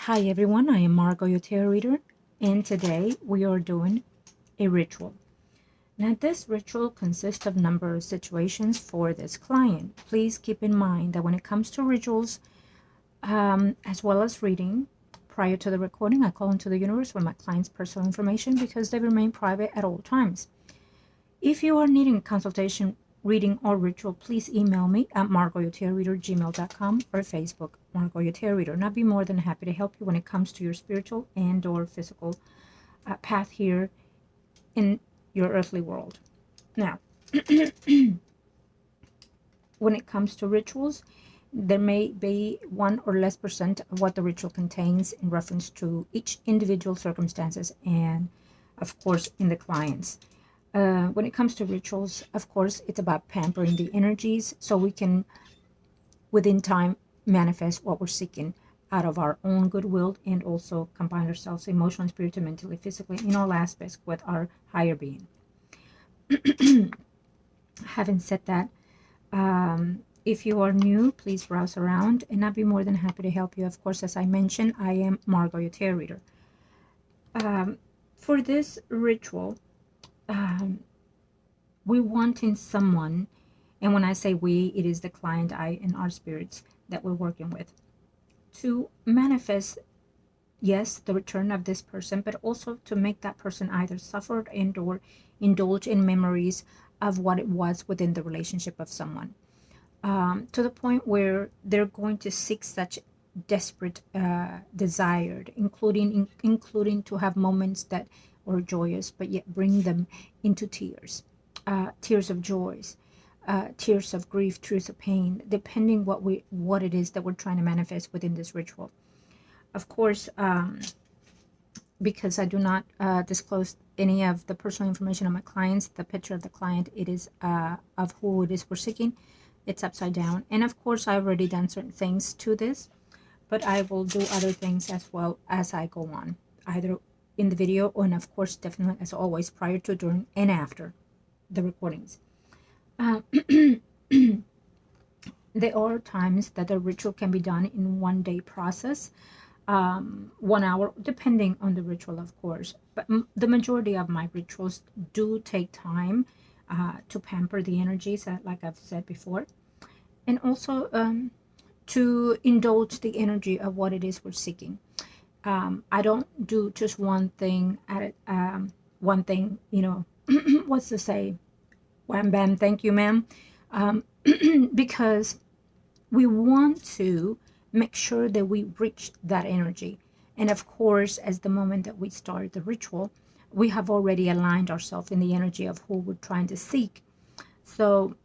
Hi everyone, I am Margot, your tarot reader, and today we are doing a ritual. Now this ritual consists of a number of situations for this client. Please keep in mind that when it comes to rituals, as well as reading, prior to the recording, I call into the universe with my client's personal information because they remain private at all times. If you are needing consultation, reading, or ritual, please email me at margourtarotreader@gmail.com or Facebook, Margot your tarot reader, and I'd be more than happy to help you when it comes to your spiritual and or physical path here in your earthly world. Now, when it comes to rituals, there may be 1 or less percent of what the ritual contains in reference to each individual circumstances and, of course, in the clients. When it comes to rituals, of course, it's about pampering the energies so we can, within time, manifest what we're seeking out of our own goodwill and also combine ourselves emotionally, spiritually, mentally, physically, in all aspects with our higher being. Having said that, if you are new, please browse around and I'll be more than happy to help you. Of course, as I mentioned, I am Margot, your tarot reader. For this ritual, we wanting someone, and when I say we, it is the client, I, and our spirits that we're working with, to manifest, yes, the return of this person, but also to make that person either suffer and or indulge in memories of what it was within the relationship of someone, to the point where they're going to seek such desperate desired, including to have moments that are joyous but yet bring them into tears, tears of joys, tears of grief, tears of pain, depending what it is that we're trying to manifest within this ritual. Of course, because I do not disclose any of the personal information of my clients, the picture of the client, it is of who it is we're seeking, it's upside down. And of course, I've already done certain things to this, but I will do other things as well as I go on, either in the video and of course, definitely as always, prior to, during, and after the recordings. There are times that the ritual can be done in 1 day process, 1 hour, depending on the ritual, of course. But the majority of my rituals do take time to pamper the energies, like I've said before, and also to indulge the energy of what it is we're seeking. I don't do just one thing at one thing, what's to say, wham bam, thank you ma'am, because we want to make sure that we reach that energy. And of course, as the moment that we start the ritual, we have already aligned ourselves in the energy of who we're trying to seek. So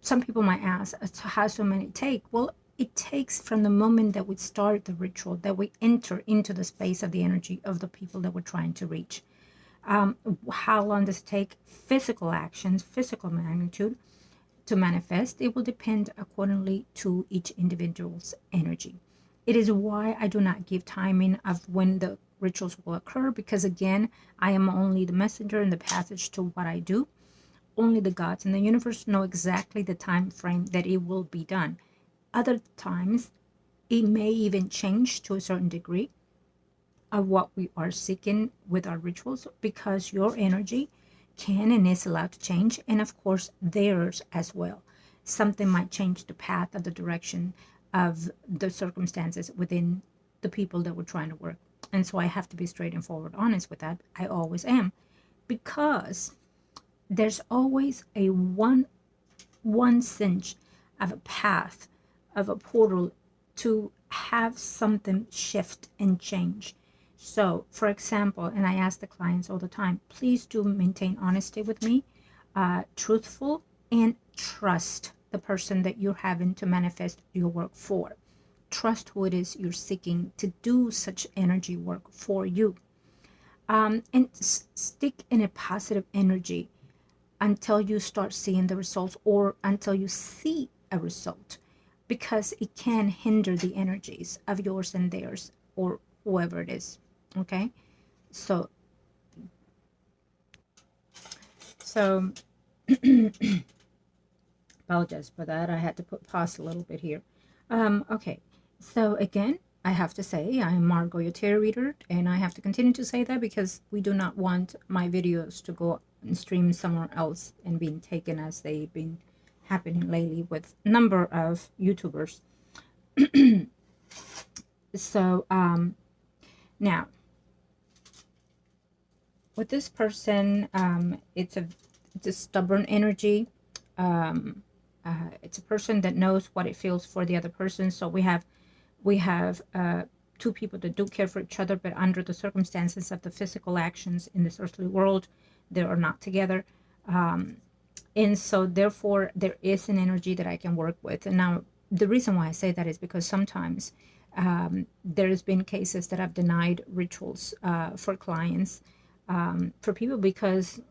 some people might ask, how so many take? Well, it takes from the moment that we start the ritual, that we enter into the space of the energy of the people that we're trying to reach. How long does it take? Physical actions, physical magnitude to manifest, it will depend accordingly to each individual's energy. It is why I do not give timing of when the rituals will occur, because again, I am only the messenger and the passage to what I do. Only the gods in the universe know exactly the time frame that it will be done. Other times, it may even change to a certain degree of what we are seeking with our rituals, because your energy can and is allowed to change, and of course theirs as well. Something might change the path of the direction of the circumstances within the people that we're trying to work. And so I have to be straight and forward honest with that. I always am, because there's always a one cinch of a path, of a portal to have something shift and change. So, for example, and I ask the clients all the time, please do maintain honesty with me, truthful, and trust the person that you're having to manifest your work for. Trust who it is you're seeking to do such energy work for you. And stick in a positive energy until you start seeing the results, or until you see a result, because it can hinder the energies of yours and theirs, or whoever it is. Okay, so apologize for that, I had to pause a little bit here. Okay, so again, I have to say, I'm Margot, your tarot reader, and I have to continue to say that because we do not want my videos to go and stream somewhere else and being taken as they've been happening lately with a number of YouTubers. So, now, with this person, it's a stubborn energy. Um, it's a person that knows what it feels for the other person. So we have two people that do care for each other, but under the circumstances of the physical actions in this earthly world, they are not together. And so therefore there is an energy that I can work with. And now the reason why I say that is because sometimes there's been cases that I've denied rituals for clients, for people, because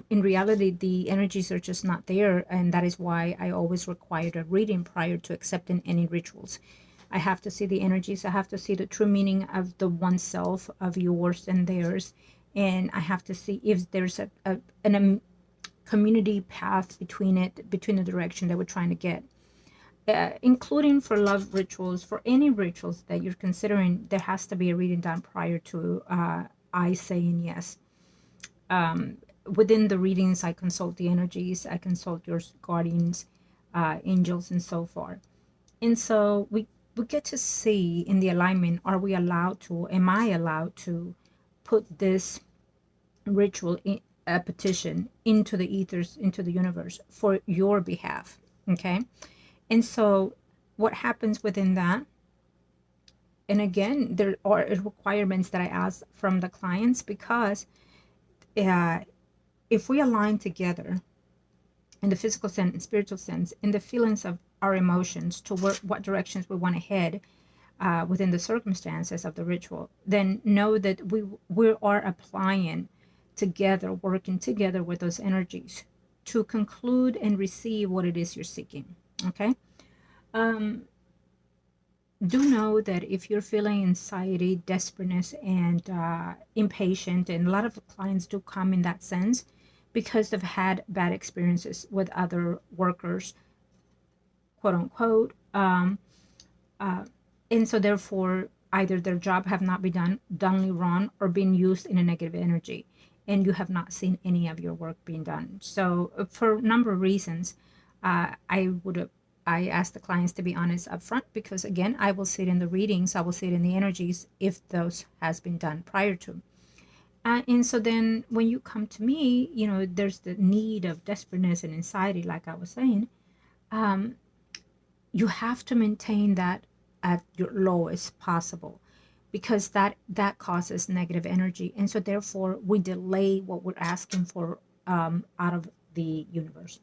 in reality the energies are just not there, and that is why I always required a reading prior to accepting any rituals. I have to see the energies. I have to see the true meaning of the oneself, of yours and theirs, and I have to see if there's a community path between it, between the direction that we're trying to get. Including for love rituals, for any rituals that you're considering, there has to be a reading done prior to I saying yes. Within the readings, I consult the energies, I consult your guardians, angels, and so forth. And so we get to see in the alignment, are we allowed to, am I allowed to put this ritual, in a petition, into the ethers, into the universe for your behalf. Okay. And so what happens within that, and again, there are requirements that I ask from the clients, because if we align together in the physical sense and spiritual sense, in the feelings of our emotions, to what directions we want to head within the circumstances of the ritual, then know that we are applying together, working together with those energies to conclude and receive what it is you're seeking. Okay. Do know that if you're feeling anxiety, desperateness, and impatient, and a lot of clients do come in that sense because they've had bad experiences with other workers, quote unquote, and so therefore either their job have not been done wrong, or been used in a negative energy, and you have not seen any of your work being done. So for a number of reasons, I ask the clients to be honest up front, because again, I will see it in the readings, I will see it in the energies if those has been done prior to. And so then when you come to me, there's the need of desperateness and anxiety, like I was saying. You have to maintain that at your lowest possible, because that causes negative energy. And so therefore we delay what we're asking for out of the universe,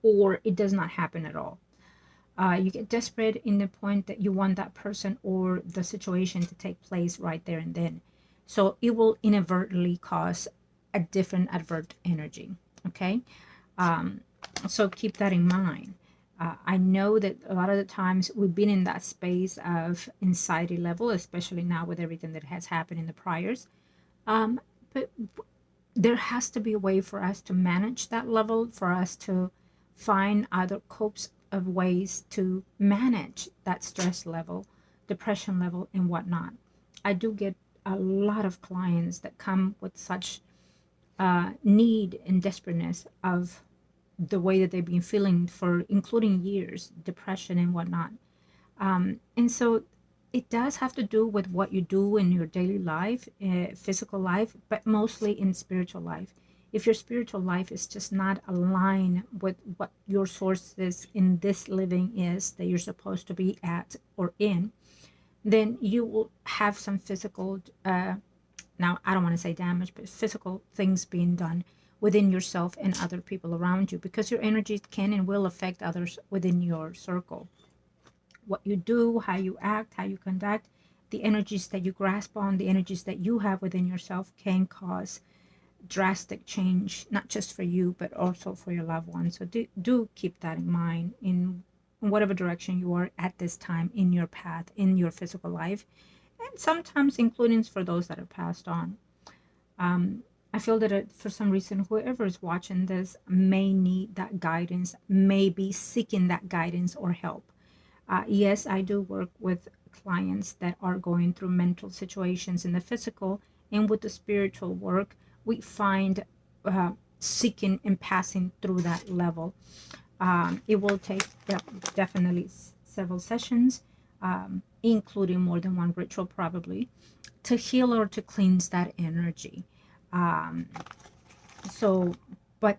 or it does not happen at all. You get desperate in the point that you want that person or the situation to take place right there and then. So it will inadvertently cause a different adverse energy. Okay. So keep that in mind. I know that a lot of the times we've been in that space of anxiety level, especially now with everything that has happened in the priors. But there has to be a way for us to manage that level, for us to find other copes of ways to manage that stress level, depression level, and whatnot. I do get a lot of clients that come with such need and desperateness of the way that they've been feeling for including years, depression and whatnot. And so it does have to do with what you do in your daily life, physical life, but mostly in spiritual life. If your spiritual life is just not aligned with what your source is in this living is that you're supposed to be at or in, then you will have some physical, now I don't want to say damage, but physical things being done within yourself and other people around you, because your energy can and will affect others within your circle. What you do, how you act, how you conduct, the energies that you grasp on, the energies that you have within yourself can cause drastic change, not just for you, but also for your loved ones. So do keep that in mind in whatever direction you are at this time in your path, in your physical life, and sometimes including for those that are passed on. I feel that for some reason, whoever is watching this may need that guidance, may be seeking that guidance or help. Yes, I do work with clients that are going through mental situations in the physical, and with the spiritual work, we find seeking and passing through that level. It will take definitely several sessions, including more than one ritual probably, to heal or to cleanse that energy. Um, so, but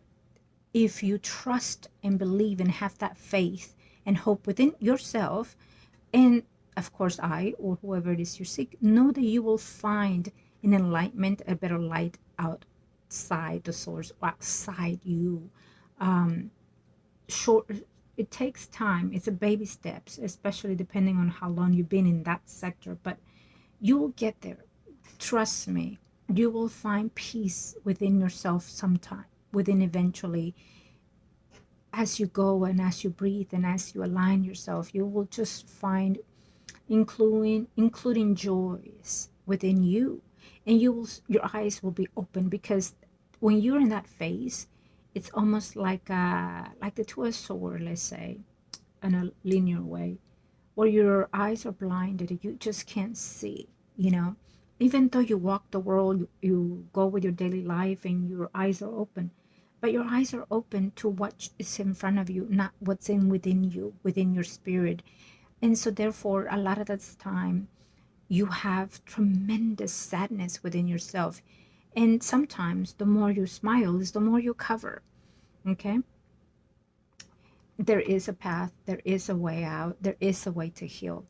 if you trust and believe and have that faith and hope within yourself, and of course I or whoever it is you seek, know that you will find an enlightenment, a better light outside the source, outside you. Um, short It takes time, it's a baby steps, especially depending on how long you've been in that sector, but you will get there. Trust me, you will find peace within yourself sometime, within eventually, as you go and as you breathe and as you align yourself, you will just find including joys within you, and your eyes will be open, because when you're in that phase, it's almost like the two-edged sword, let's say, in a linear way, where your eyes are blinded, you just can't see, you know. Even though you walk the world, you go with your daily life and your eyes are open, but your eyes are open to what is in front of you, not what's in within you, within your spirit. And so therefore, a lot of the time, you have tremendous sadness within yourself. And sometimes the more you smile is the more you cover. Okay? There is a path, there is a way out, there is a way to heal.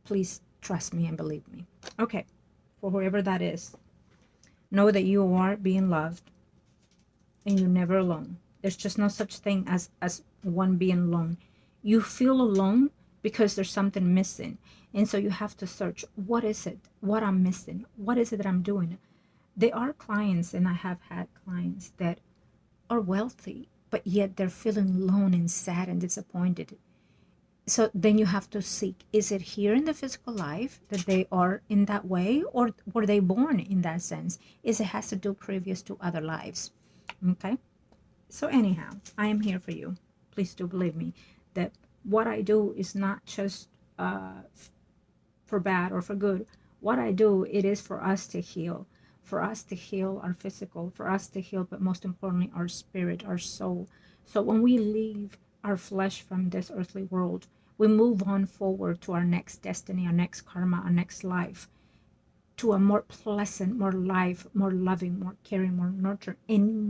Please trust me and believe me. Okay, for whoever that is, know that you are being loved and you're never alone. There's just no such thing as one being alone. You feel alone because there's something missing. And so you have to search, what is it? What I'm missing? What is it that I'm doing? There are clients, and I have had clients that are wealthy, but yet they're feeling alone and sad and disappointed. So then you have to seek, is it here in the physical life that they are in that way, or were they born in that sense? Is it has to do previous to other lives? Okay. So anyhow, I am here for you. Please do believe me that what I do is not just for bad or for good. What I do, it is for us to heal, for us to heal our physical, for us to heal, but most importantly, our spirit, our soul. So when we leave our flesh from this earthly world, we move on forward to our next destiny, our next karma, our next life, to a more pleasant, more life, more loving, more caring, more nurturing, and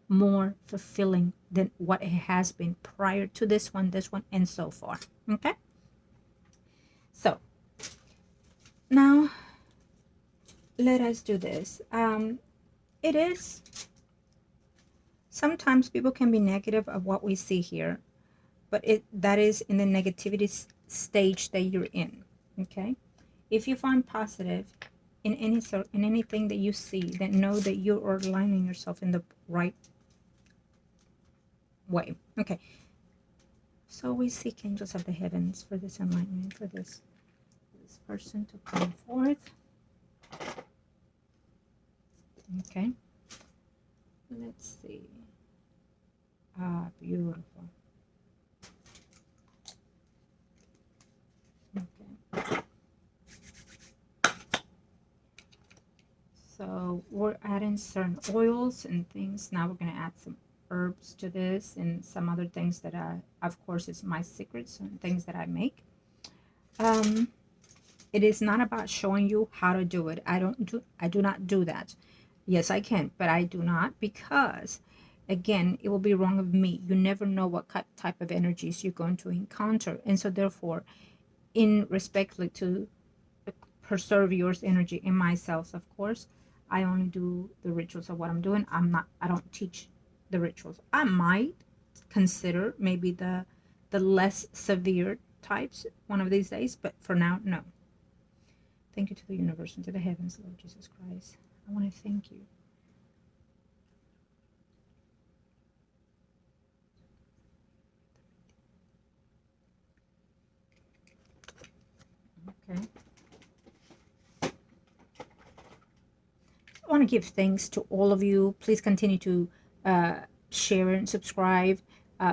more fulfilling than what it has been prior to this one, and so forth. Okay? So, now, let us do this. It is, sometimes people can be negative of what we see here, but that is in the negativity stage that you're in. Okay? If you find positive in anything that you see, then know that you are aligning yourself in the right way. Okay. So we seek angels of the heavens for this enlightenment, for this person to come forth. Okay. Let's see. Ah, beautiful. Okay. So we're adding certain oils and things. Now we're going to add some herbs to this and some other things that of course, it's my secrets and things that I make. It is not about showing you how to do it. I do not do that. Yes, I can, but I do not, because again, it will be wrong of me. You never know what type of energies you're going to encounter. And so therefore, in respectfully to preserve yours energy and myself, of course, I only do the rituals of what I'm doing. I don't teach the rituals. I might consider maybe the less severe types one of these days, but for now, no. Thank you to the universe and to the heavens, Lord Jesus Christ. I want to thank you. Okay. I want to give thanks to all of you. Please continue to share and subscribe.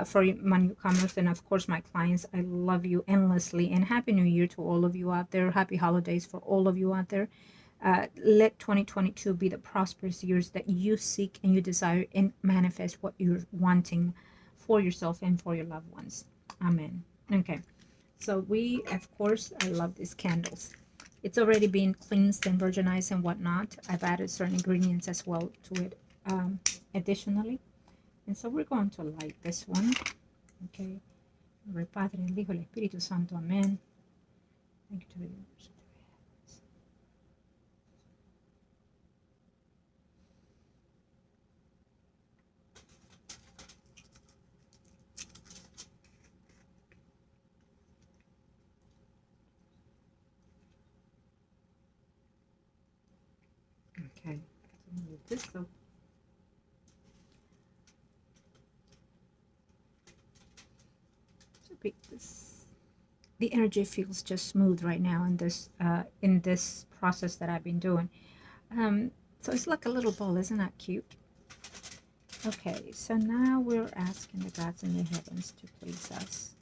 for my newcomers and of course my clients, I love you endlessly, and happy new year to all of you out there. Happy holidays for all of you out there. Let 2022 be the prosperous years that you seek and you desire, and manifest what you're wanting for yourself and for your loved ones. Amen. Okay, so we, of course, I love these candles. It's already been cleansed and virginized and whatnot. I've added certain ingredients as well to it additionally. And so we're going to light this one. Okay. El Padre, el Hijo, el Espíritu Santo. Amen. Thank you to the universe. Okay. So move this up. The energy feels just smooth right now in this process that I've been doing. So it's like a little ball. Isn't that cute? Okay, so now we're asking the gods in the heavens to please us.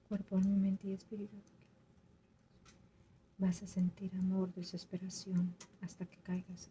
Cuerpo, alma, mente y espíritu. Vas a sentir amor, desesperación, hasta que caigas.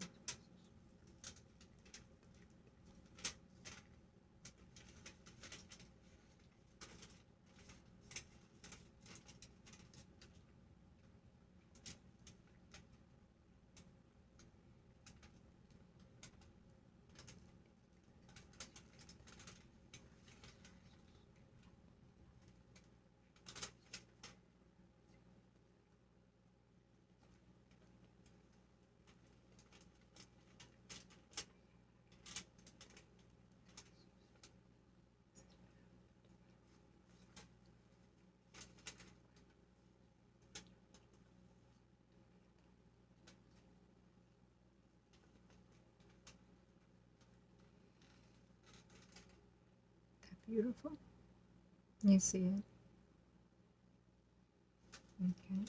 Beautiful. You see it? Okay.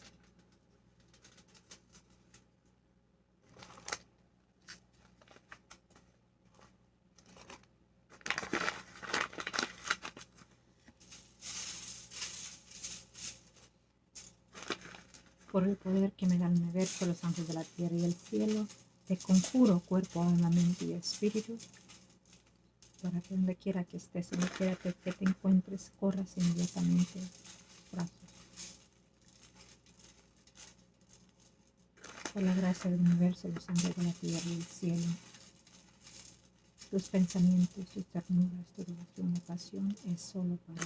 Por el poder que me da el universo, los ángeles de la tierra y el cielo, te conjuro cuerpo, alma, mente y espíritu, para que donde quiera que estés, donde quiera que te encuentres, corras inmediatamente. Gracias. Por la gracia del universo, los ángeles de la tierra y el cielo, tus pensamientos, tus ternuras, tu devoción y pasión es solo para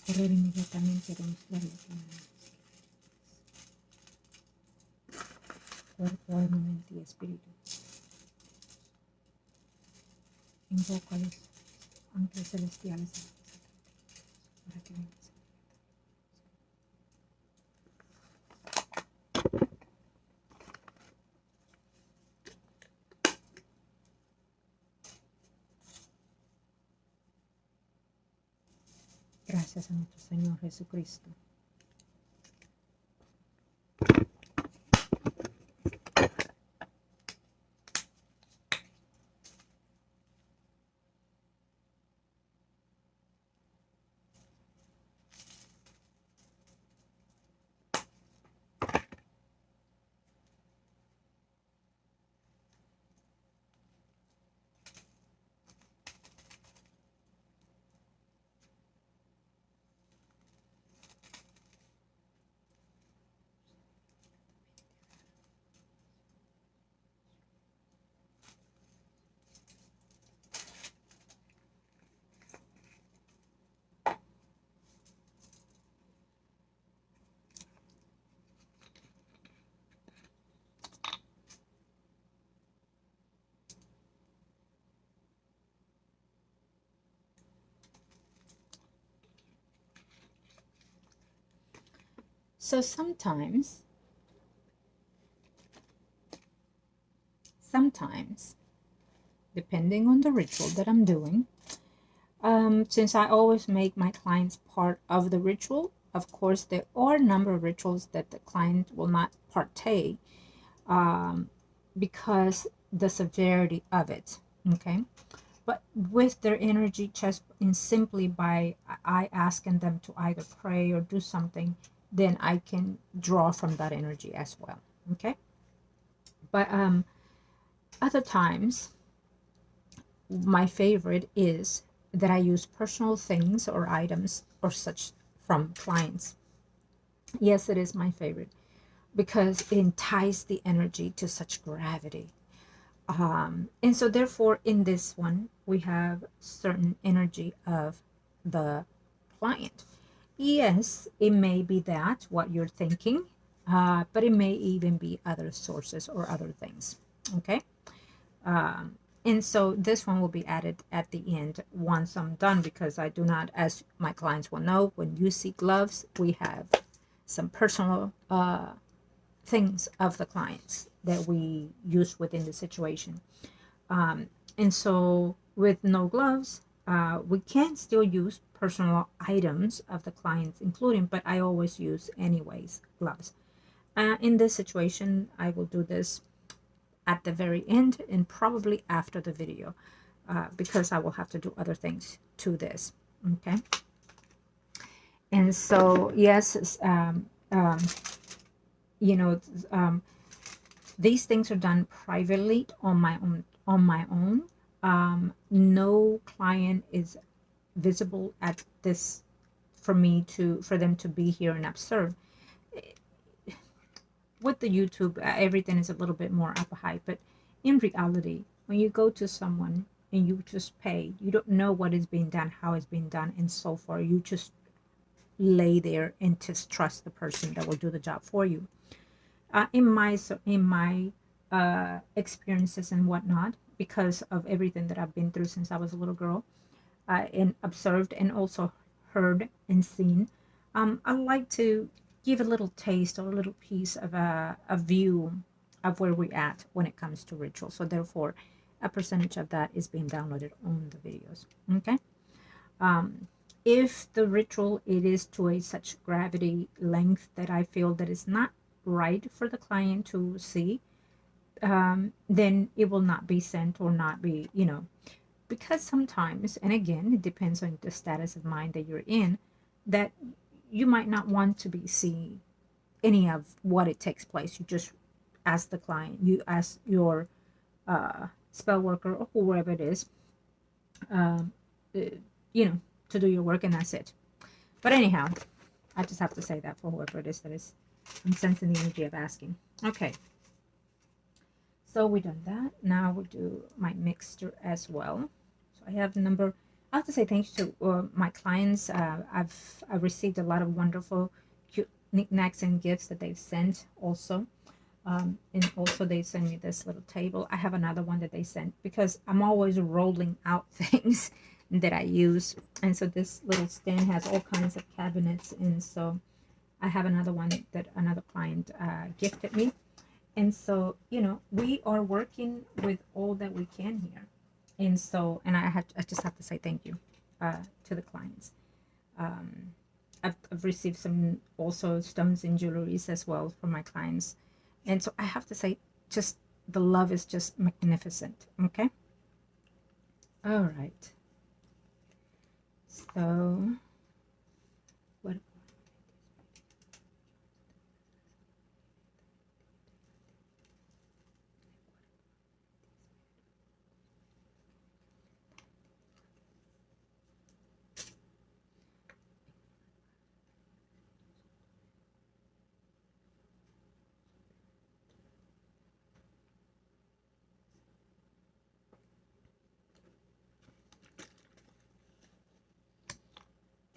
correr inmediatamente a demostrar lo que amas. Cuerpo, alma, mente y espíritu. Invoco a los ángeles celestiales para que vengan. Gracias a nuestro Señor Jesucristo. So sometimes, depending on the ritual that I'm doing, since I always make my clients part of the ritual, of course, there are a number of rituals that the client will not partake, because the severity of it, okay? But with their energy, just in simply by I asking them to either pray or do something, then I can draw from that energy as well, okay? But other times, my favorite is that I use personal things or items or such from clients. Yes, it is my favorite because it entices the energy to such gravity. And so therefore in this one, we have certain energy of the client. Yes, it may be that what you're thinking, but it may even be other sources or other things. Okay. And so this one will be added at the end once I'm done, because I do not, as my clients will know, when you see gloves, we have some personal things of the clients that we use within the situation. And so with no gloves, we can still use personal items of the clients, including, but I always use anyways gloves. In this situation, I will do this at the very end and probably after the video, because I will have to do other things to this. Okay. And so, yes, you know, these things are done privately on my own. No client is visible at this for them to be here and observe. With the YouTube, everything is a little bit more up high, but in reality, when you go to someone and you just pay, you don't know what is being done, how it's being done, and so forth. You just lay there and just trust the person that will do the job for you. In my experiences and whatnot, because of everything that I've been through since I was a little girl, and observed and also heard and seen, I like to give a little taste or a little piece of a view of where we're at when it comes to ritual. So therefore, a percentage of that is being downloaded on the videos. Okay. If the ritual it is to a such gravity length that I feel that is not right for the client to see, then it will not be sent or not be, because sometimes, and again, it depends on the status of mind that you're in, that you might not want to be seeing any of what it takes place. You just ask the client, you ask your spell worker or whoever it is, um, uh, to do your work, and that's it. But anyhow, I just have to say that for whoever it is that is, I'm sensing the energy of asking. Okay. So we done that. Now we do my mixture as well. So I have I have to say thanks to my clients. I've received a lot of wonderful, cute knickknacks and gifts that they've sent also. And also they send me this little table. I have another one that they sent because I'm always rolling out things that I use. And so this little stand has all kinds of cabinets. And so I have another one that another client gifted me. And so, we are working with all that we can here. And so, and I just have to say thank you to the clients. I've received some also stones and jewelries as well from my clients. And so I have to say, just the love is just magnificent. Okay. All right. So what?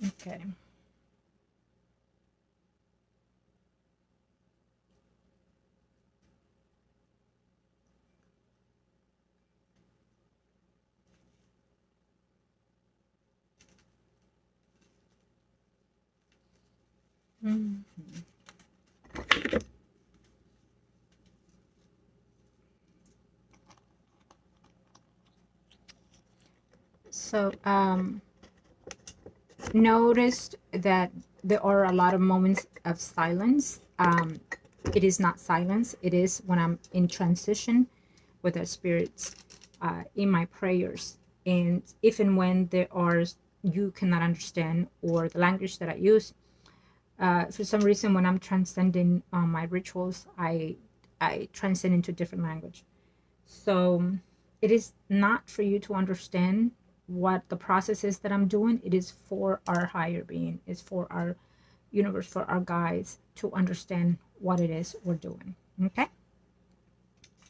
Okay. Mm-hmm. So noticed that there are a lot of moments of silence. It is not silence. It is when I'm in transition with the spirits in my prayers. And if and when there are you cannot understand or the language that I use, for some reason when I'm transcending my rituals, I transcend into different language. So it is not for you to understand what the process is that I'm doing. It is for our higher being. It's for our universe, for our guides to understand what it is we're doing. Okay?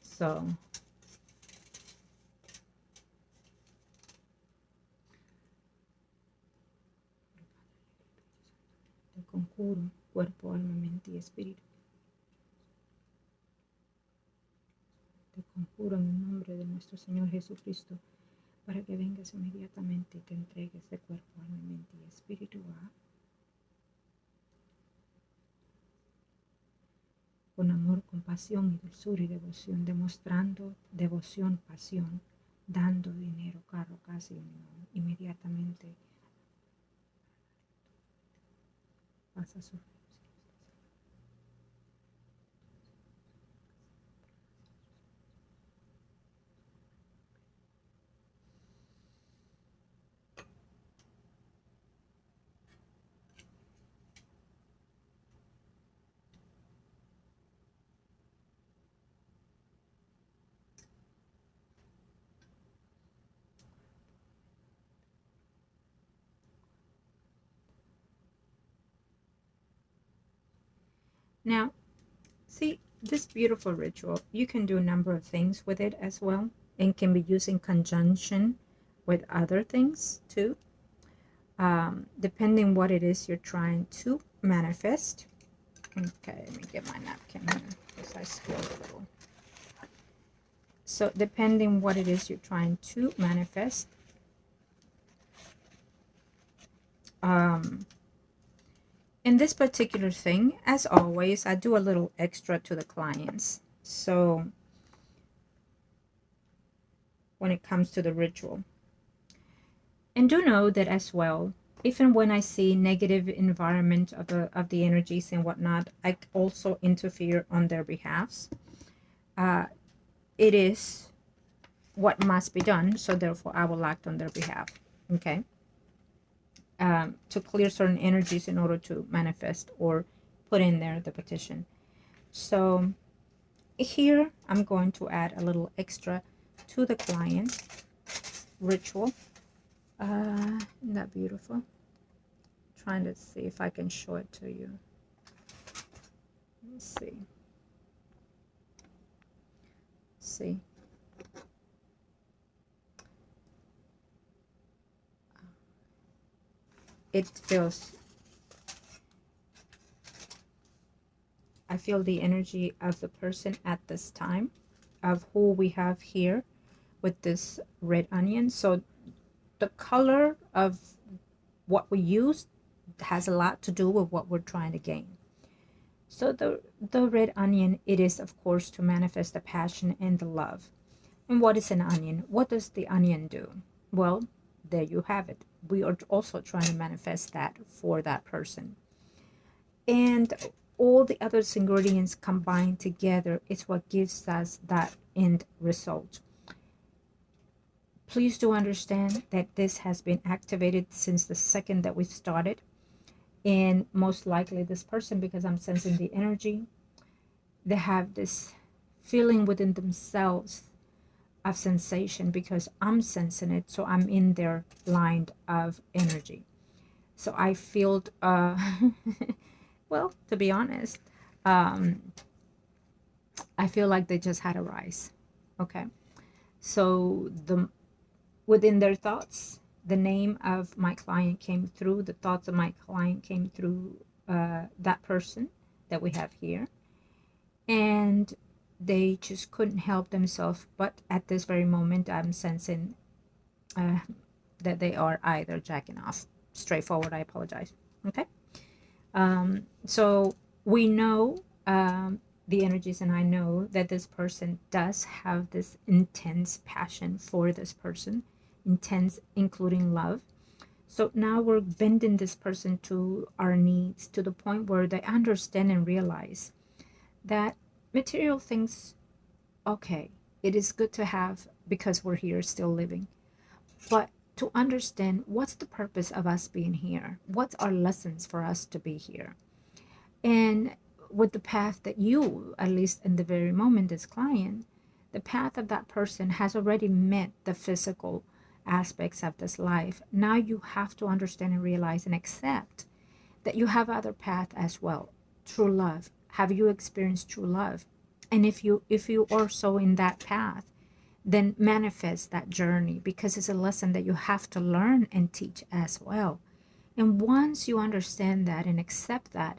So te conjuro, cuerpo, alma, mente y espíritu. Te conjuro en el nombre de nuestro Señor Jesucristo para que vengas inmediatamente y te entregues de cuerpo, alma, mente y espíritu a con amor, compasión y dulzura y devoción, demostrando devoción, pasión, dando dinero, carro, casa y unión. Inmediatamente pasa su. Now, see, this beautiful ritual, you can do a number of things with it as well, and can be used in conjunction with other things too, depending what it is you're trying to manifest. Okay, let me get my napkin here because I spilled a little. So depending what it is you're trying to manifest, in this particular thing, as always, I do a little extra to the clients. So when it comes to the ritual, and do know that as well, even when I see negative environment of the energies and whatnot, I also interfere on their behalves. It is what must be done, so therefore I will act on their behalf. Okay. To clear certain energies in order to manifest or put in there the petition. So here I'm going to add a little extra to the client ritual. Isn't that beautiful? Trying to see if I can show it to you. Let's see. See. It feels, I feel the energy of the person at this time, of who we have here with this red onion. So the color of what we use has a lot to do with what we're trying to gain. So the red onion, it is of course to manifest the passion and the love. And what is an onion? What does the onion do? Well, there you have it. We are also trying to manifest that for that person. And all the other ingredients combined together is what gives us that end result. Please do understand that this has been activated since the second that we started. And most likely this person, because I'm sensing the energy, they have this feeling within themselves of sensation because I'm sensing it. So I'm in their line of energy. So I feel, well, to be honest, I feel like they just had a rise. Okay. So within their thoughts, the name of my client came through, the thoughts of my client came through that person that we have here. And they just couldn't help themselves. But at this very moment, I'm sensing that they are either jacking off. Straightforward, I apologize. Okay. So we know the energies, and I know that this person does have this intense passion for this person. intense, including love. So now we're bending this person to our needs to the point where they understand and realize that material things, okay, it is good to have because we're here still living. But to understand what's the purpose of us being here, what's our lessons for us to be here. And with the path that you, at least in the very moment, this client, the path of that person has already met the physical aspects of this life. Now you have to understand and realize and accept that you have other path as well. True love. Have you experienced true love? And if you are so in that path, then manifest that journey, because it's a lesson that you have to learn and teach as well. And once you understand that and accept that,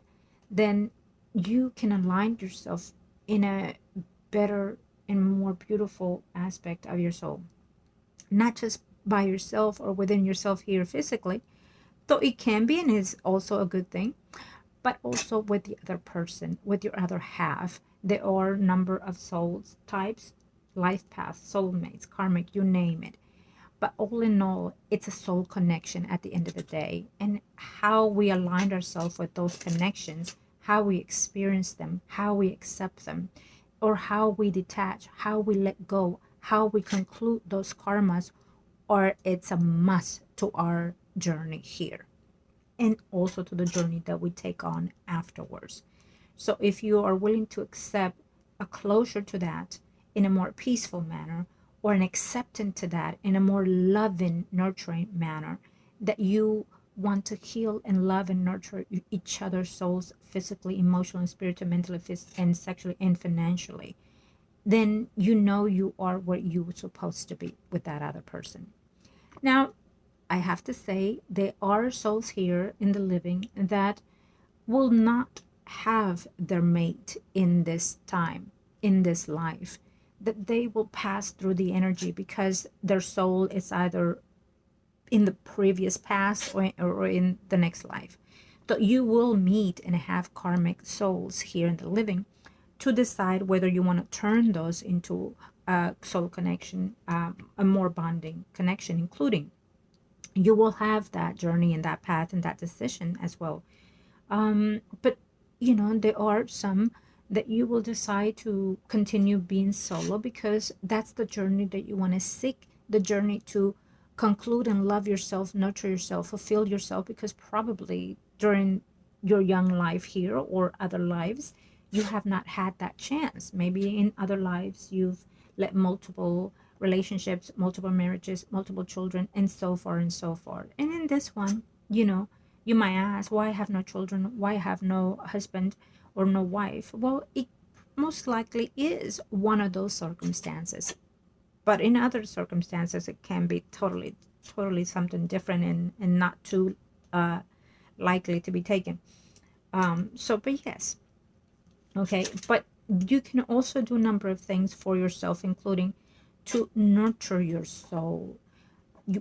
then you can align yourself in a better and more beautiful aspect of your soul. Not just by yourself or within yourself here physically, though it can be and is also a good thing, but also with the other person, with your other half. There are a number of souls types, life paths, soulmates, karmic, you name it. But all in all, it's a soul connection at the end of the day. And how we align ourselves with those connections, how we experience them, how we accept them, or how we detach, how we let go, how we conclude those karmas, or it's a must to our journey here and also to the journey that we take on afterwards. So if you are willing to accept a closure to that in a more peaceful manner, or an acceptance to that in a more loving, nurturing manner, that you want to heal and love and nurture each other's souls physically, emotionally, spiritually, mentally, and sexually, and financially, then you know you are where you were supposed to be with that other person. Now, I have to say, there are souls here in the living that will not have their mate in this time, in this life, that they will pass through the energy because their soul is either in the previous past or in the next life. So you will meet and have karmic souls here in the living to decide whether you want to turn those into a soul connection, a more bonding connection, including you will have that journey and that path and that decision as well. But there are some that you will decide to continue being solo because that's the journey that you want to seek, the journey to conclude and love yourself, nurture yourself, fulfill yourself, because probably during your young life here or other lives, you have not had that chance. Maybe in other lives, you've led multiple relationships, multiple marriages, multiple children, and so far and so forth. And in this one, you might ask, why I have no children? Why I have no husband or no wife? Well, it most likely is one of those circumstances. But in other circumstances, it can be totally something different and not too likely to be taken. But yes. Okay, but you can also do a number of things for yourself, including to nurture your soul.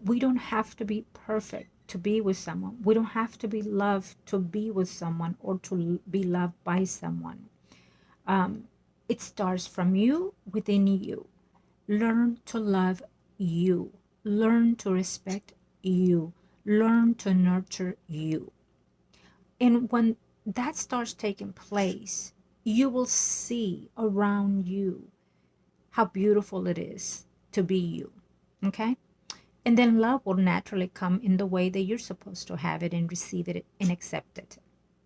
We don't have to be perfect to be with someone. We don't have to be loved to be with someone or to be loved by someone. It starts from you, within you. Learn to love you. Learn to respect you. Learn to nurture you. And when that starts taking place, you will see around you how beautiful it is to be you. Okay? And then love will naturally come in the way that you're supposed to have it and receive it and accept it.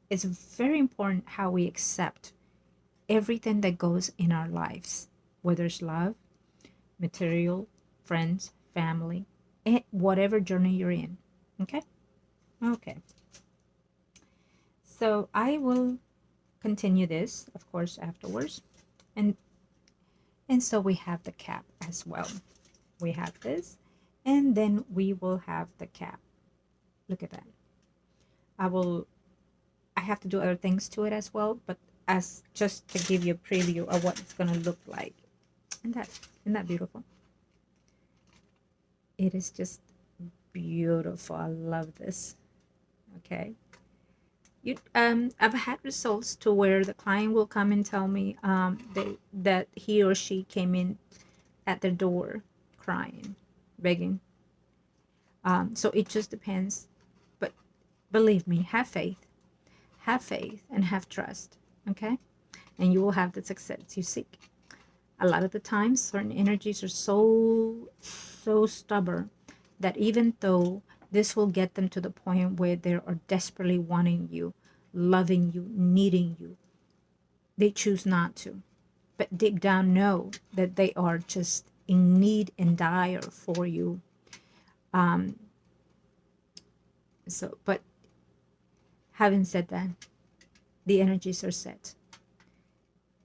It's very important how we accept everything that goes in our lives, whether it's love, material, friends, family, and whatever journey you're in. Okay? Okay. So I will continue this, of course, afterwards. And so we have the cap as well. We have this, and then we will have the cap. Look at that. I have to do other things to it as well, but as just to give you a preview of what it's going to look like. Isn't that beautiful? It is just beautiful. I love this. Okay. I've had results to where the client will come and tell me that he or she came in at the door crying, begging, So it just depends. But believe me, have faith and have trust. Okay, and you will have the success you seek. A lot of the times, certain energies are so stubborn that even though this will get them to the point where they are desperately wanting you, loving you, needing you, they choose not to. But deep down know that they are just in need and dire for you. But having said that, the energies are set.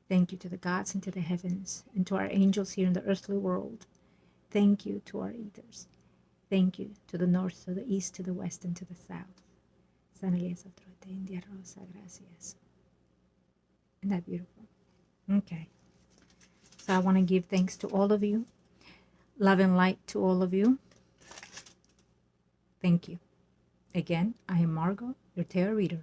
Thank you to the gods and to the heavens and to our angels here in the earthly world. Thank you to our eaters. Thank you to the north, to the east, to the west, and to the south. Isn't that beautiful? Okay. So I want to give thanks to all of you. Love and light to all of you. Thank you. Again, I am Margot, your tarot reader.